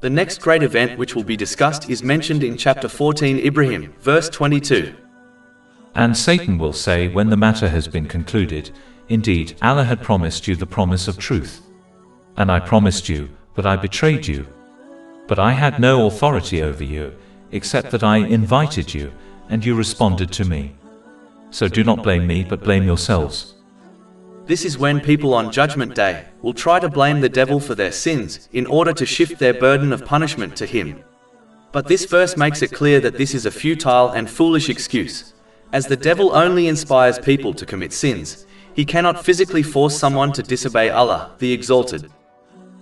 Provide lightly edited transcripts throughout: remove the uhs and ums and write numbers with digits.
The next great event which will be discussed is mentioned in chapter 14 Ibrahim, verse 22. And Satan will say when the matter has been concluded, indeed, Allah had promised you the promise of truth. And I promised you, but I betrayed you. But I had no authority over you, except that I invited you, and you responded to me. So do not blame me, but blame yourselves. This is when people on Judgment Day will try to blame the devil for their sins in order to shift their burden of punishment to him. But this verse makes it clear that this is a futile and foolish excuse. As the devil only inspires people to commit sins, he cannot physically force someone to disobey Allah, the Exalted.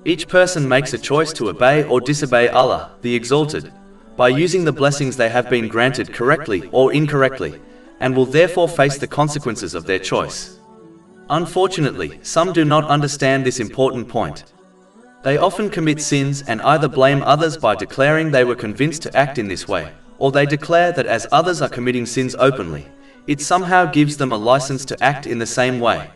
Each person makes a choice to obey or disobey Allah, the Exalted, by using the blessings they have been granted correctly or incorrectly, and will therefore face the consequences of their choice. Unfortunately, some do not understand this important point. They often commit sins and either blame others by declaring they were convinced to act in this way, or they declare that as others are committing sins openly, it somehow gives them a license to act in the same way.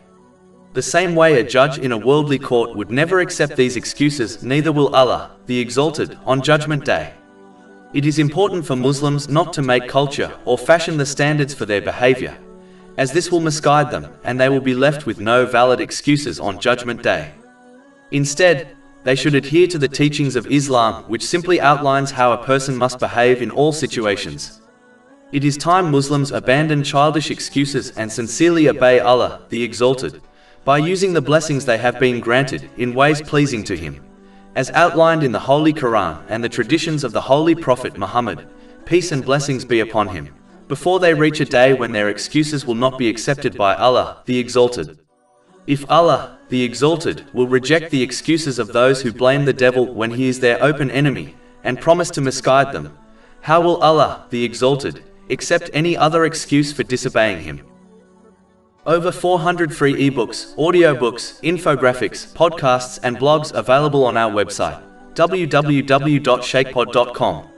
The same way a judge in a worldly court would never accept these excuses, neither will Allah, the Exalted, on Judgment Day. It is important for Muslims not to make culture or fashion the standards for their behavior, as this will misguide them, and they will be left with no valid excuses on Judgment Day. Instead, they should adhere to the teachings of Islam, which simply outlines how a person must behave in all situations. It is time Muslims abandon childish excuses and sincerely obey Allah, the Exalted, by using the blessings they have been granted in ways pleasing to Him, as outlined in the Holy Quran and the traditions of the Holy Prophet Muhammad, peace and blessings be upon him, before they reach a day when their excuses will not be accepted by Allah, the Exalted. If Allah, the Exalted, will reject the excuses of those who blame the devil when he is their open enemy, and promise to misguide them, how will Allah, the Exalted, accept any other excuse for disobeying Him? Over 400 free ebooks, audiobooks, infographics, podcasts and blogs available on our website, www.shaykhpod.com.